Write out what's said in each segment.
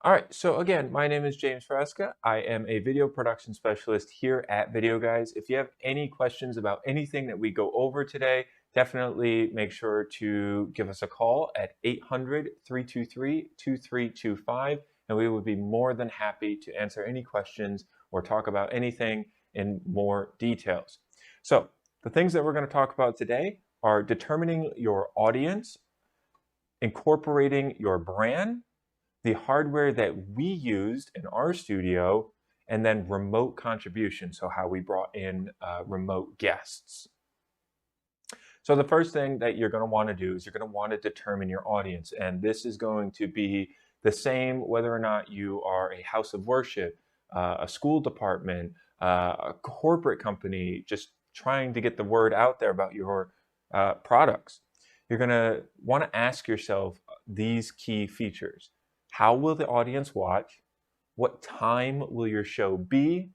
All right, so again, my name is James Fresca. I am a video production specialist here at Videoguys. If you have any questions about anything that we go over today, definitely make sure to give us a call at 800-323-2325, and we would be more than happy to answer any questions or talk about anything in more details. So the things that we're going to talk about today are determining your audience, incorporating your brand, the hardware that we used in our studio, and then remote contribution, so how we brought in remote guests. So the first thing that you're going to want to do is you're going to want to determine your audience, and this is going to be the same whether or not you are a house of worship, a school department, a corporate company, just trying to get the word out there about your products. You're going to want to ask yourself these key features. How will the audience watch? What time will your show be?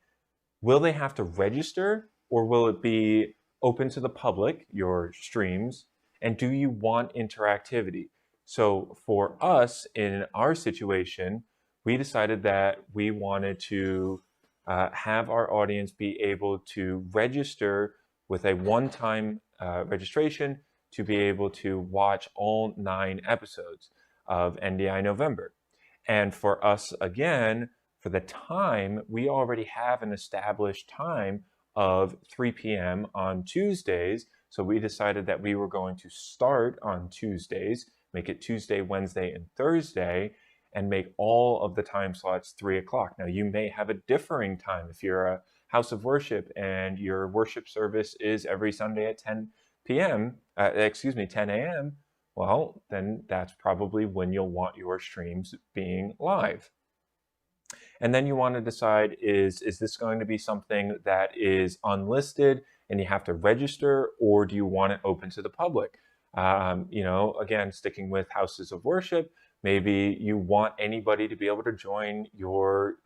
Will they have to register, or will it be open to the public, your streams? And do you want interactivity? So for us, in our situation, we decided that we wanted to have our audience be able to register with a one-time registration to be able to watch all 9 episodes of NDI November. And for us, again, for the time, we already have an established time of 3 p.m. on Tuesdays. So we decided that we were going to start on Tuesdays, make it Tuesday, Wednesday, and Thursday, and make all of the time slots 3 o'clock. Now, you may have a differing time if you're a house of worship and your worship service is every Sunday at 10 a.m. Well, then that's probably when you'll want your streams being live. And then you want to decide, is this going to be something that is unlisted and you have to register, or do you want it open to the public? Again, sticking with houses of worship, maybe you want anybody to be able to join your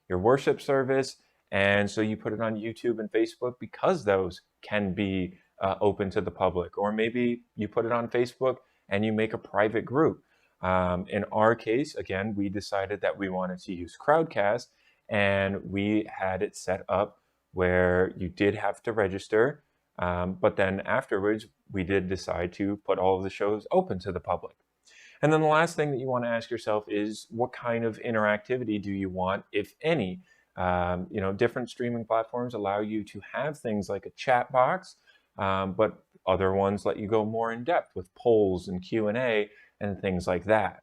worship service, and so you put it on YouTube and Facebook because those can be open to the public. Or maybe you put it on Facebook and you make a private group. In our case, again, we decided that we wanted to use Crowdcast, and we had it set up where you did have to register, but then afterwards, we did decide to put all of the shows open to the public. And then the last thing that you want to ask yourself is, what kind of interactivity do you want, if any? Different streaming platforms allow you to have things like a chat box, but other ones let you go more in depth with polls and Q&A and things like that.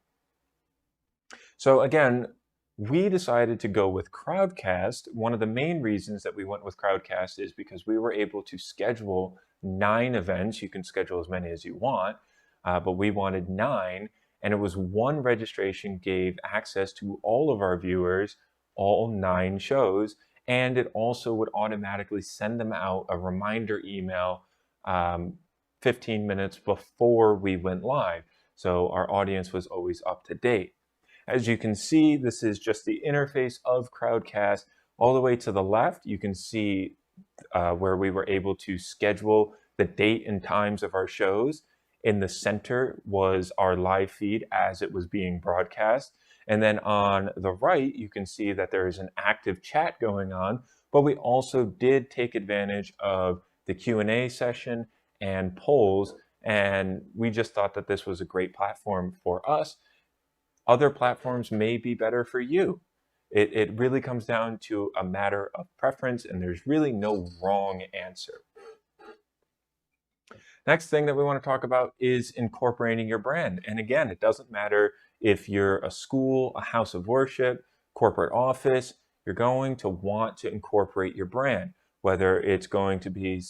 So again, we decided to go with Crowdcast. One of the main reasons that we went with Crowdcast is because we were able to schedule 9 events. You can schedule as many as you want, but we wanted 9, and it was one registration gave access to all of our viewers, all 9 shows, and it also would automatically send them out a reminder email 15 minutes before we went live. So our audience was always up to date. As you can see, this is just the interface of Crowdcast. All the way to the left, you can see where we were able to schedule the date and times of our shows. In the center was our live feed as it was being broadcast. And then on the right, you can see that there is an active chat going on, but we also did take advantage of the Q&A session and polls, and we just thought that this was a great platform for us. Other platforms may be better for you. It really comes down to a matter of preference, and there's really no wrong answer. Next thing that we want to talk about is incorporating your brand. And again, it doesn't matter if you're a school, a house of worship, corporate office, you're going to want to incorporate your brand, whether it's going to be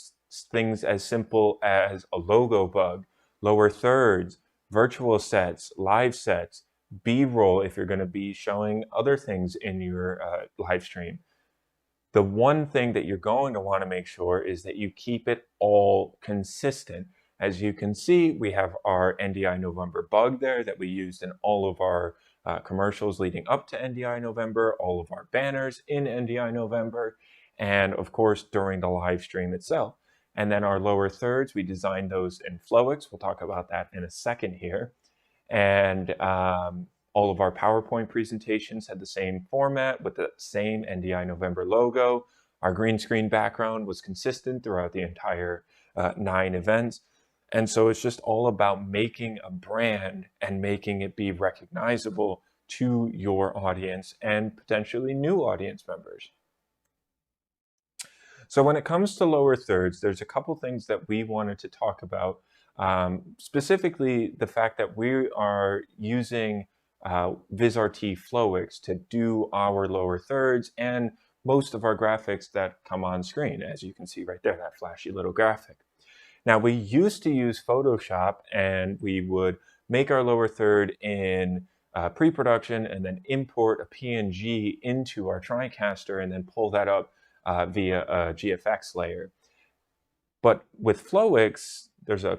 things as simple as a logo bug, lower thirds, virtual sets, live sets, B-roll if you're going to be showing other things in your live stream. The one thing that you're going to want to make sure is that you keep it all consistent. As you can see, we have our NDI November bug there that we used in all of our commercials leading up to NDI November, all of our banners in NDI November, and of course during the live stream itself. And then our lower thirds, we designed those in Flowics. We'll talk about that in a second here. And All of our PowerPoint presentations had the same format with the same NDI November logo. Our green screen background was consistent throughout the entire 9 events. And so it's just all about making a brand and making it be recognizable to your audience and potentially new audience members. So when it comes to lower thirds, there's a couple things that we wanted to talk about. Specifically, the fact that we are using Vizrt Flowics to do our lower thirds and most of our graphics that come on screen, as you can see right there, that flashy little graphic. Now, we used to use Photoshop, and we would make our lower third in pre-production and then import a PNG into our TriCaster and then pull that up via a GFX layer. But with Flowics, there's a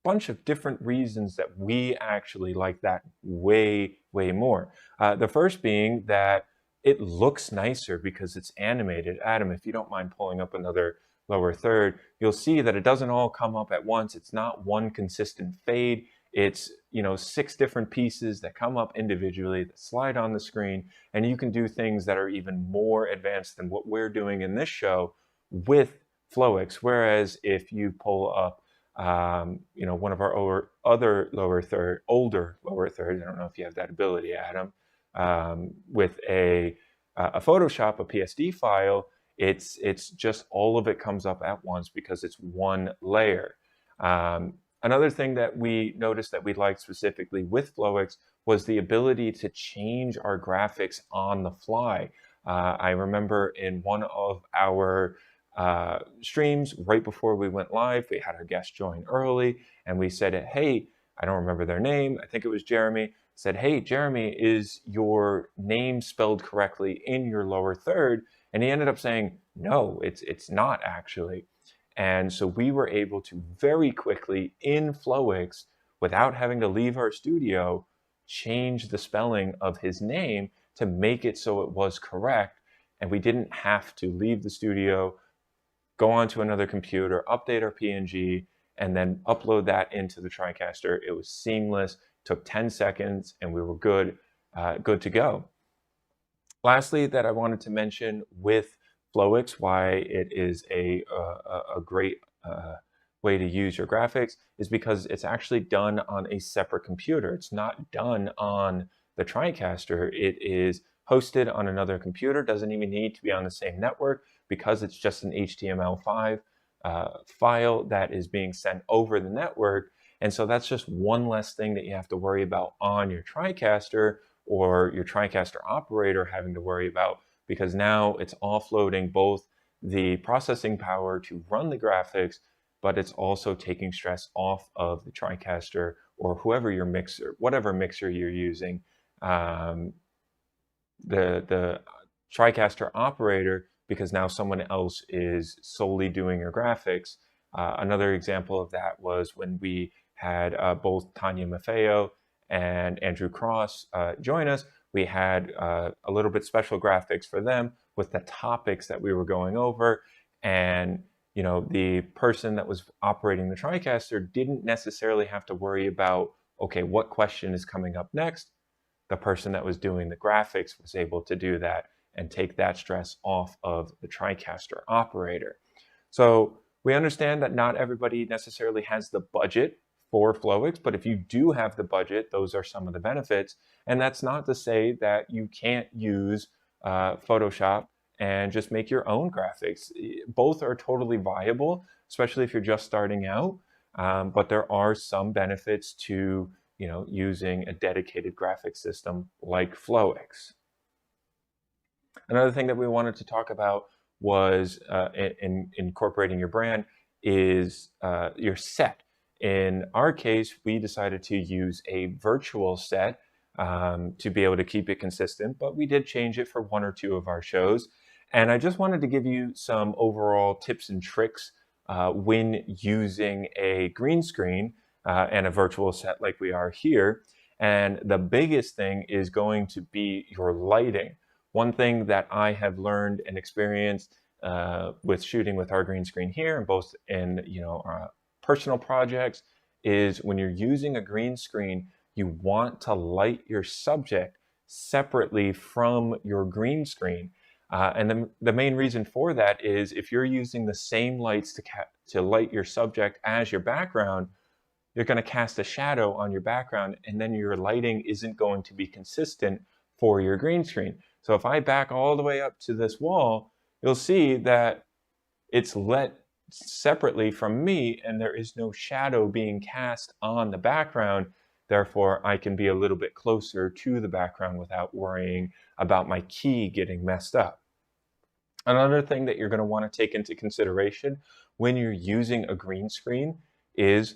bunch of different reasons that we actually like that way more. The first being that it looks nicer because it's animated. Adam, if you don't mind pulling up another lower third, you'll see that it doesn't all come up at once. It's not one consistent fade. It's 6 different pieces that come up individually that slide on the screen, and you can do things that are even more advanced than what we're doing in this show with Flowics. Whereas if you pull up one of our older lower thirds, I don't know if you have that ability, Adam, with a Photoshop, a PSD file, it's just all of it comes up at once because it's one layer. Another thing that we noticed that we liked specifically with Flowics was the ability to change our graphics on the fly. I remember in one of our streams right before we went live, we had our guest join early and we said, hey, I don't remember their name, I think it was Jeremy, said, hey, Jeremy, is your name spelled correctly in your lower third? And he ended up saying, no, it's not actually. And so we were able to very quickly in Flowics, without having to leave our studio, change the spelling of his name to make it so it was correct. And we didn't have to leave the studio, go onto another computer, update our PNG, and then upload that into the TriCaster. It was seamless, took 10 seconds, and we were good to go. Lastly, that I wanted to mention with Flowics, why it is a great way to use your graphics, is because it's actually done on a separate computer. It's not done on the TriCaster. It is hosted on another computer, doesn't even need to be on the same network because it's just an HTML5 file that is being sent over the network. And so that's just one less thing that you have to worry about on your TriCaster or your TriCaster operator having to worry about, because now it's offloading both the processing power to run the graphics, but it's also taking stress off of the TriCaster or whoever your mixer, whatever mixer you're using. The TriCaster operator, because now someone else is solely doing your graphics. Another example of that was when we had both Tanya Maffeo and Andrew Cross join us. We had a little bit special graphics for them with the topics that we were going over. And the person that was operating the TriCaster didn't necessarily have to worry about, okay, what question is coming up next? The person that was doing the graphics was able to do that and take that stress off of the TriCaster operator. So we understand that not everybody necessarily has the budget for Flowics, but if you do have the budget, those are some of the benefits. And that's not to say that you can't use Photoshop and just make your own graphics. Both are totally viable, especially if you're just starting out. But there are some benefits to using a dedicated graphic system like Flowics. Another thing that we wanted to talk about was in incorporating your brand is your set. In our case, we decided to use a virtual set to be able to keep it consistent, but we did change it for 1 or 2 of our shows. And I just wanted to give you some overall tips and tricks when using a green screen and a virtual set like we are here. And the biggest thing is going to be your lighting. One thing that I have learned and experienced with shooting with our green screen here, and both in personal projects, is when you're using a green screen, you want to light your subject separately from your green screen. And the main reason for that is if you're using the same lights to light your subject as your background, you're going to cast a shadow on your background, and then your lighting isn't going to be consistent for your green screen. So if I back all the way up to this wall, you'll see that it's lit separately from me, and there is no shadow being cast on the background. Therefore, I can be a little bit closer to the background without worrying about my key getting messed up. Another thing that you're going to want to take into consideration when you're using a green screen is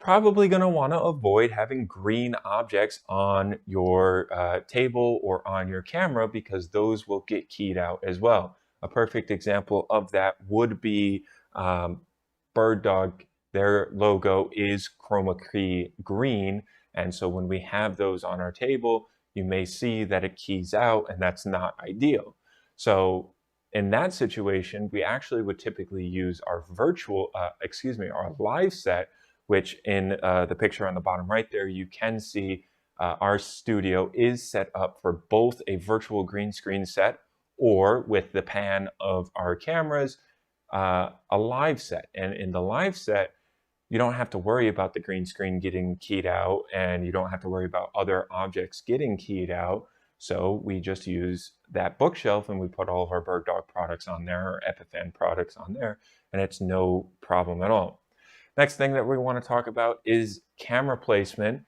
probably going to want to avoid having green objects on your table or on your camera, because those will get keyed out as well. A perfect example of that would be Bird Dog. Their logo is chroma key green, and so when we have those on our table, you may see that it keys out, and that's not ideal. So in that situation, we actually would typically use our our live set, which in the picture on the bottom right there, you can see our studio is set up for both a virtual green screen set, or with the pan of our cameras, a live set. And in the live set, you don't have to worry about the green screen getting keyed out, and you don't have to worry about other objects getting keyed out. So we just use that bookshelf and we put all of our Bird Dog products on there, or Epiphan products on there, and it's no problem at all. Next thing that we want to talk about is camera placement.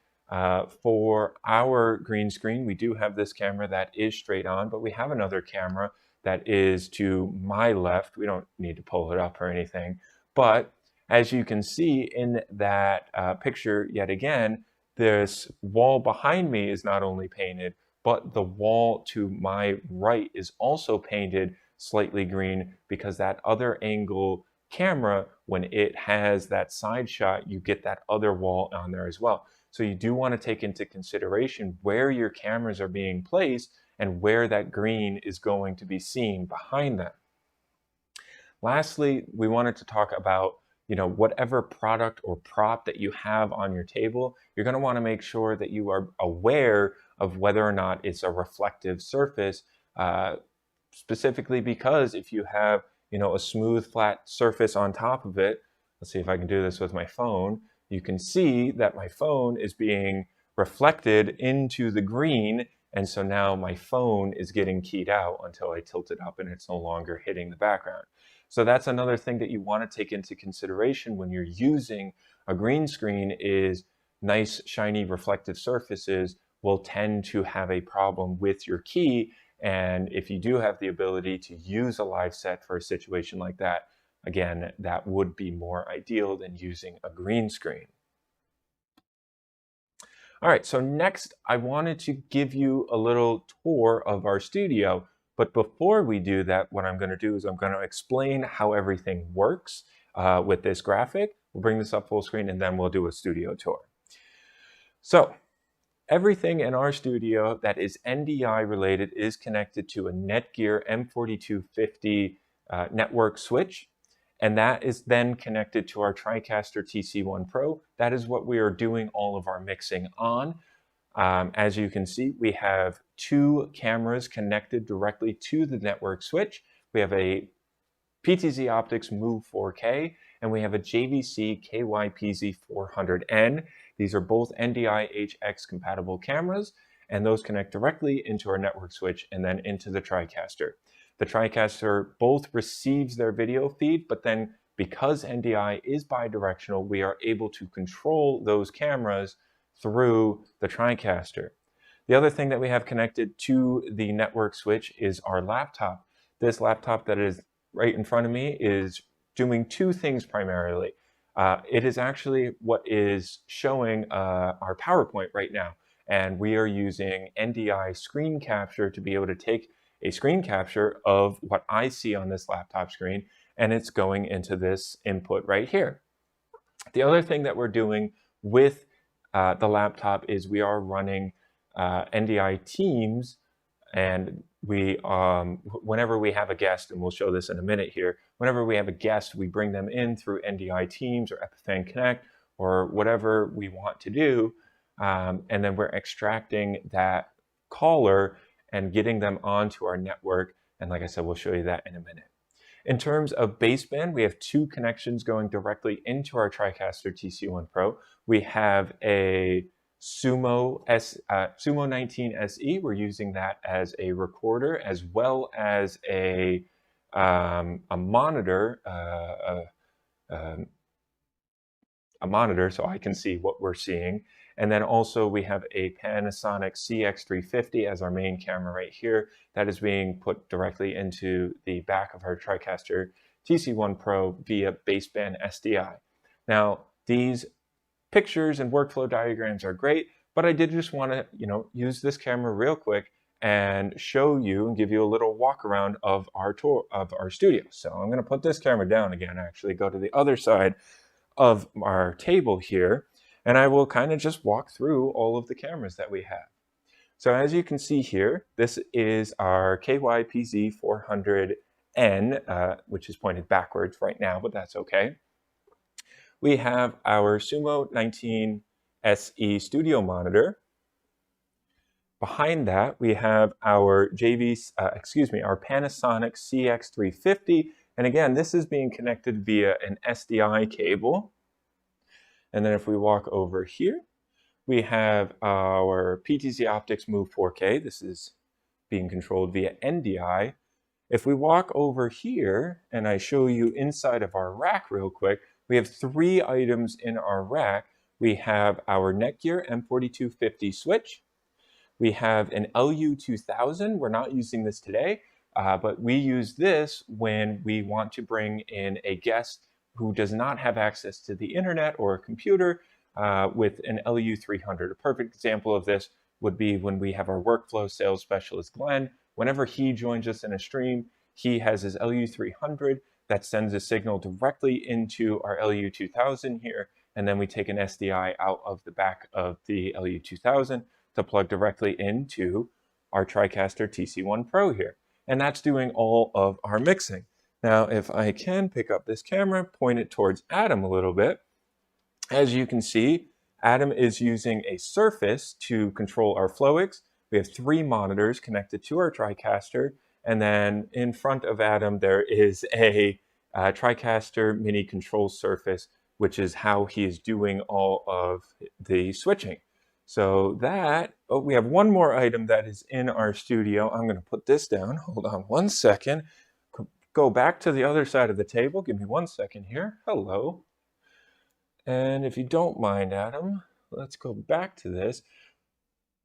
For our green screen, we do have this camera that is straight on, but we have another camera that is to my left. We don't need to pull it up or anything, but as you can see in that picture, yet again, this wall behind me is not only painted, but the wall to my right is also painted slightly green, because that other angle camera, when it has that side shot, you get that other wall on there as well. So you do want to take into consideration where your cameras are being placed and where that green is going to be seen behind them. Lastly, we wanted to talk about whatever product or prop that you have on your table, you're going to want to make sure that you are aware of whether or not it's a reflective surface, specifically because if you have a smooth flat surface on top of it, let's see if I can do this with my phone, you can see that my phone is being reflected into the green, and so now my phone is getting keyed out until I tilt it up and it's no longer hitting the background. So that's another thing that you want to take into consideration when you're using a green screen is nice, shiny, reflective surfaces will tend to have a problem with your key. And if you do have the ability to use a live set for a situation like that, again, that would be more ideal than using a green screen. All right, so next I wanted to give you a little tour of our studio. But before we do that, what I'm going to do is I'm going to explain how everything works with this graphic. We'll bring this up full screen and then we'll do a studio tour. So everything in our studio that is NDI related is connected to a Netgear M4250 network switch. And that is then connected to our TriCaster TC1 Pro. That is what we are doing all of our mixing on. As you can see, we have two cameras connected directly to the network switch. We have a PTZ Optics Move 4K, and we have a JVC KYPZ 400N. These are both NDI HX compatible cameras, and those connect directly into our network switch and then into the TriCaster. The TriCaster both receives their video feed, but then because NDI is bidirectional, we are able to control those cameras through the TriCaster. The other thing that we have connected to the network switch is our laptop. This laptop that is right in front of me is doing two things primarily. It is actually what is showing our PowerPoint right now, and we are using NDI screen capture to be able to take a screen capture of what I see on this laptop screen, and it's going into this input right here. The other thing that we're doing with the laptop is we are running NDI Teams, and we whenever we have a guest, and we'll show this in a minute here, whenever we have a guest, we bring them in through NDI Teams or Epiphan Connect or whatever we want to do. and then we're extracting that caller and getting them onto our network. And like I said, we'll show you that in a minute. In terms of baseband, we have two connections going directly into our TriCaster TC1 Pro. We have a Sumo 19 SE. We're using that as a recorder, as well as a monitor, a monitor, so I can see what we're seeing. And then also we have a Panasonic CX350 as our main camera right here that is being put directly into the back of our TriCaster TC1 Pro via baseband SDI. Now, these pictures and workflow diagrams are great, but I did just want to, use this camera real quick and show you and give you a little walk around of our tour of our studio. So I'm going to put this camera down again, actually go to the other side of our table here, and I will kind of just walk through all of the cameras that we have. So as you can see here, this is our KYPZ 400N, which is pointed backwards right now, but that's okay. We have our Sumo 19 SE studio monitor. Behind that, we have our our Panasonic CX350. And again, this is being connected via an SDI cable. And then if we walk over here, we have our PTZ Optics Move 4K. This is being controlled via NDI. If we walk over here and I show you inside of our rack real quick, we have three items in our rack. We have our Netgear M4250 switch. We have an LU2000. We're not using this today, but we use this when we want to bring in a guest who does not have access to the internet or a computer with an LU300. A perfect example of this would be when we have our workflow sales specialist, Glenn. Whenever he joins us in a stream, he has his LU300 that sends a signal directly into our LU2000 here, and then we take an SDI out of the back of the LU2000 to plug directly into our TriCaster TC1 Pro here. And that's doing all of our mixing. Now, if I can pick up this camera, point it towards Adam a little bit, as you can see, Adam is using a Surface to control our Flowics. We have three monitors connected to our TriCaster, and then in front of Adam, there is a TriCaster mini control surface, which is how he is doing all of the switching. So that, we have one more item that is in our studio. I'm going to put this down. Hold on one second. Go back to the other side of the table. Give me 1 second here. Hello. And if you don't mind, Adam, let's go back to this.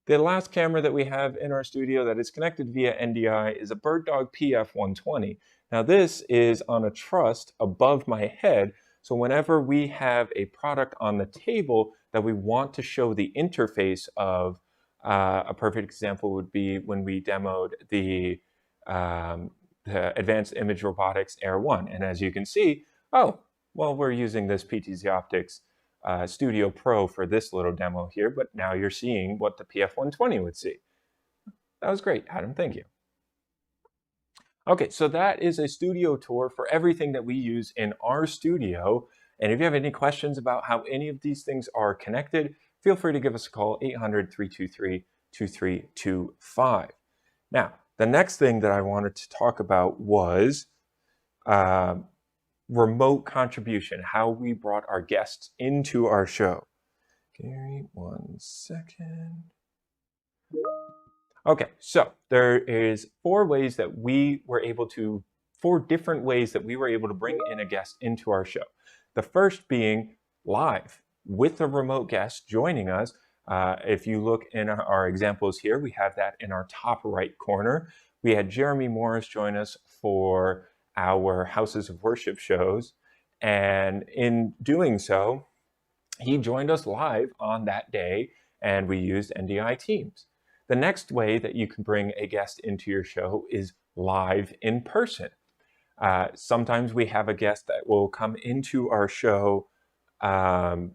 The last camera that we have in our studio that is connected via NDI is a BirdDog PF120. Now this is on a truss above my head. So whenever we have a product on the table that we want to show the interface of, a perfect example would be when we demoed the Advanced Image Robotics Air 1. And as you can see, we're using this PTZ Optics Studio Pro for this little demo here, but now you're seeing what the PF120 would see. That was great, Adam, thank you. Okay, so that is a studio tour for everything that we use in our studio. And if you have any questions about how any of these things are connected, feel free to give us a call, 800-323-2325. Now, the next thing that I wanted to talk about was remote contribution, how we brought our guests into our show. Gary, 1 second. Okay, so there is four different ways that we were able to bring in a guest into our show. The first being live with a remote guest joining us. If you look in our examples here, we have that in our top right corner. We had Jeremy Morris join us for our Houses of Worship shows, and in doing so, he joined us live on that day, and we used NDI Teams. The next way that you can bring a guest into your show is live in person. Sometimes we have a guest that will come into our show and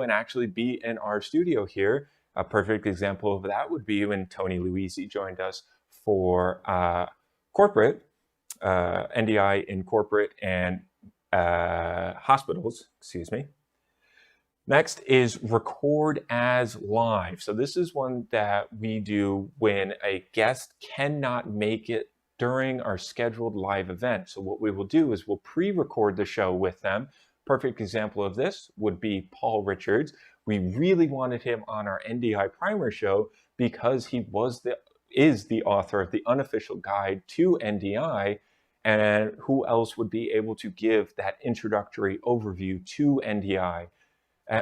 actually be in our studio here. A perfect example of that would be when Tony Luisi joined us for corporate, NDI in corporate and hospitals, excuse me. Next is record as live. So this is one that we do when a guest cannot make it during our scheduled live event. So what we will do is we'll pre-record the show with them. Perfect example of this would be Paul Richards. We really wanted him on our NDI primer show because he is the author of the unofficial guide to NDI, and who else would be able to give that introductory overview to NDI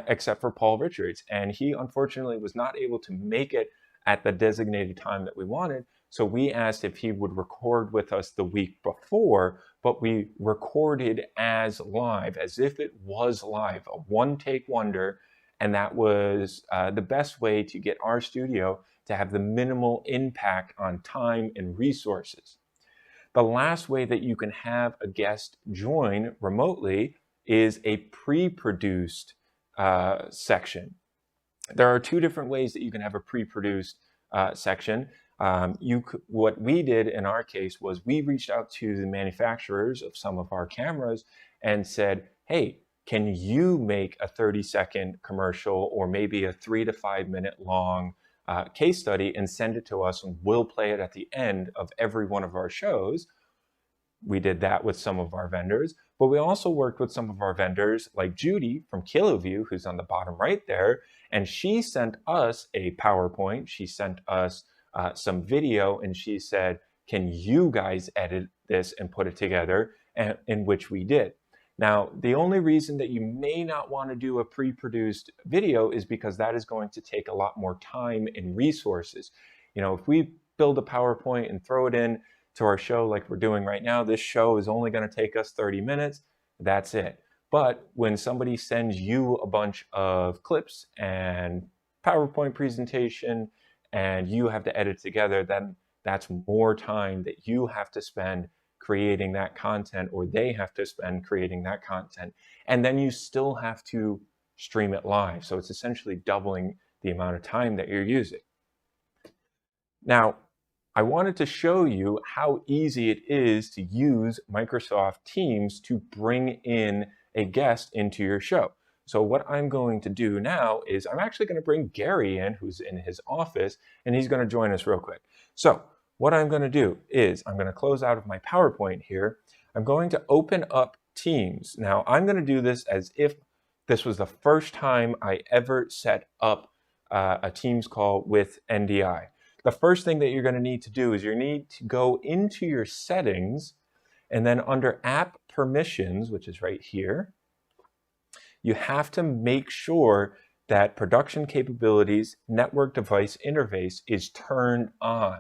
except for Paul Richards. And he unfortunately was not able to make it at the designated time that we wanted. So we asked if he would record with us the week before, but we recorded as live, as if it was live, a one-take wonder. And that was the best way to get our studio to have the minimal impact on time and resources. The last way that you can have a guest join remotely is a pre-produced section. There are two different ways that you can have a pre-produced section. What we did in our case was we reached out to the manufacturers of some of our cameras and said, hey, can you make a 30-second commercial or maybe a 3 to 5 minute long case study and send it to us, and we'll play it at the end of every one of our shows. We did that with some of our vendors, but we also worked with some of our vendors like Judy from KiloView, who's on the bottom right there, and she sent us a PowerPoint. She sent us some video, and she said, can you guys edit this and put it together? And in which we did. Now, the only reason that you may not want to do a pre-produced video is because that is going to take a lot more time and resources. If we build a PowerPoint and throw it in to our show like we're doing right now, this show is only going to take us 30 minutes. That's it. But when somebody sends you a bunch of clips and PowerPoint presentation and you have to edit together, then that's more time that you have to spend creating that content, or they have to spend creating that content. And then you still have to stream it live. So it's essentially doubling the amount of time that you're using. Now, I wanted to show you how easy it is to use Microsoft Teams to bring in a guest into your show. So what I'm going to do now is I'm actually going to bring Gary in, who's in his office, and he's going to join us real quick. So what I'm going to do is I'm going to close out of my PowerPoint here. I'm going to open up Teams. Now, I'm going to do this as if this was the first time I ever set up a Teams call with NDI. The first thing that you're going to need to do is you need to go into your settings, and then under app permissions, which is right here, you have to make sure that production capabilities network device interface is turned on.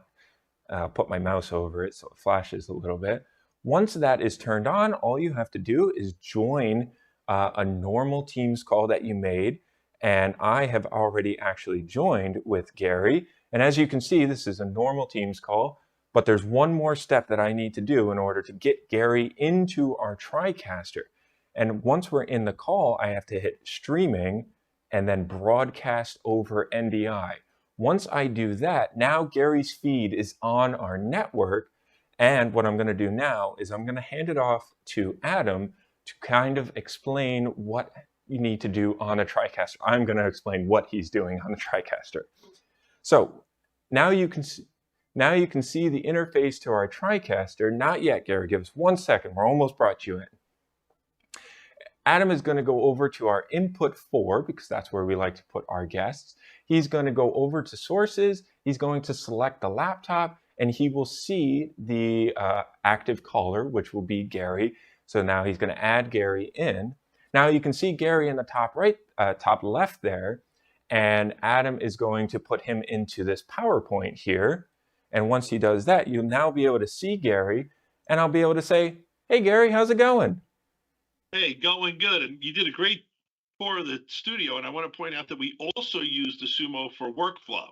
I'll put my mouse over it so it flashes a little bit. Once that is turned on, all you have to do is join a normal Teams call that you made. And I have already actually joined with Gary. And as you can see, this is a normal Teams call, but there's one more step that I need to do in order to get Gary into our TriCaster. And once we're in the call, I have to hit streaming and then broadcast over NDI. Once I do that, now Gary's feed is on our network. And what I'm going to do now is I'm going to hand it off to Adam to kind of explain what you need to do on a TriCaster. I'm going to explain what he's doing on the TriCaster. So now you can see the interface to our TriCaster. Not yet, Gary. Give us 1 second. We're almost brought you in. Adam is going to go over to our input 4 because that's where we like to put our guests. He's going to go over to sources. He's going to select the laptop, and he will see the active caller, which will be Gary. So now he's going to add Gary in. Now you can see Gary in the top right, top left there, and Adam is going to put him into this PowerPoint here. And once he does that, you'll now be able to see Gary, and I'll be able to say, hey, Gary, how's it going? Hey, going good. And you did a great tour of the studio. And I want to point out that we also use the Sumo for workflow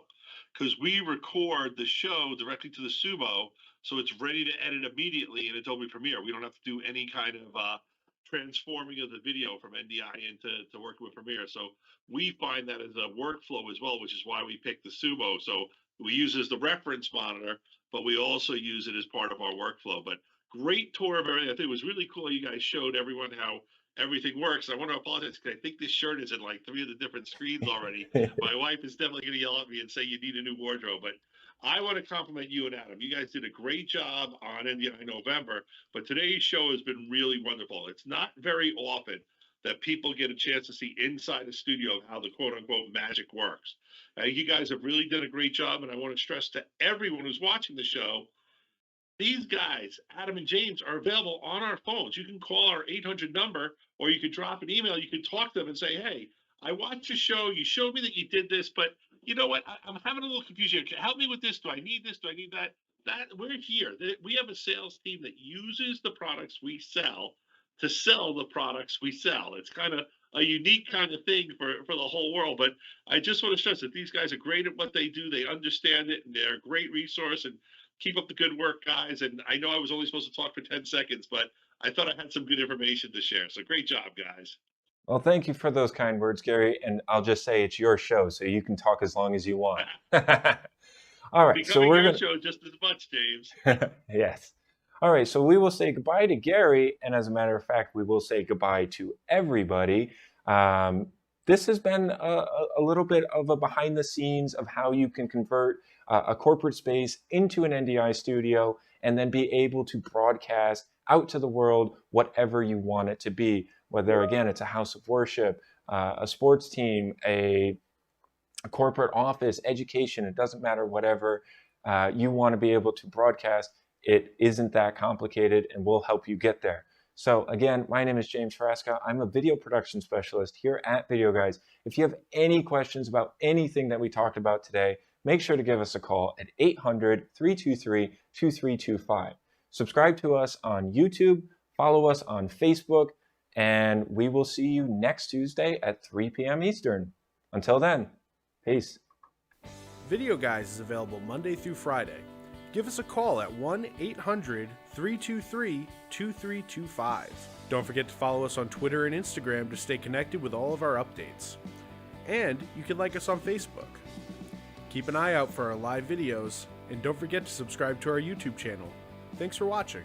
because we record the show directly to the Sumo. So it's ready to edit immediately in Adobe Premiere. We don't have to do any kind of transforming of the video from NDI into working with Premiere. So we find that as a workflow as well, which is why we picked the Sumo. So we use it as the reference monitor, but we also use it as part of our workflow. But great tour of everything. I think it was really cool. You guys showed everyone how everything works. I want to apologize because I think this shirt is in like 3 of the different screens already. My wife is definitely going to yell at me and say you need a new wardrobe, but I want to compliment you and Adam. You guys did a great job on NDI November, but today's show has been really wonderful. It's not very often that people get a chance to see inside the studio of how the quote unquote magic works. You guys have really done a great job, and I want to stress to everyone who's watching the show, these guys, Adam and James, are available on our phones. You can call our 800 number, or you can drop an email. You can talk to them and say, hey, I watched your show. You showed me that you did this, but you know what? I'm having a little confusion. Help me with this. Do I need this? Do I need that? We're here. We have a sales team that uses the products we sell to sell the products we sell. It's kind of a unique kind of thing for the whole world. But I just want to stress that these guys are great at what they do. They understand it, and they're a great resource. And keep up the good work, guys. And I know I was only supposed to talk for 10 seconds, but I thought I had some good information to share. So great job, guys. Well, thank you for those kind words, Gary. And I'll just say it's your show, so you can talk as long as you want. All right, so we're going to show just as much, James. Yes. All right, so we will say goodbye to Gary, and as a matter of fact, we will say goodbye to everybody. This has been a little bit of a behind the scenes of how you can convert a corporate space into an NDI studio and then be able to broadcast out to the world whatever you want it to be, whether, again, it's a house of worship, a sports team, a corporate office, education, it doesn't matter, whatever you want to be able to broadcast. It isn't that complicated, and we'll help you get there. So again, my name is James Frasca. I'm a video production specialist here at Videoguys. If you have any questions about anything that we talked about today, make sure to give us a call at 800-323-2325. Subscribe to us on YouTube, follow us on Facebook, and we will see you next Tuesday at 3 p.m. Eastern. Until then, peace. Videoguys is available Monday through Friday. Give us a call at 1-800-323-2325. Don't forget to follow us on Twitter and Instagram to stay connected with all of our updates. And you can like us on Facebook. Keep an eye out for our live videos, and don't forget to subscribe to our YouTube channel. Thanks for watching.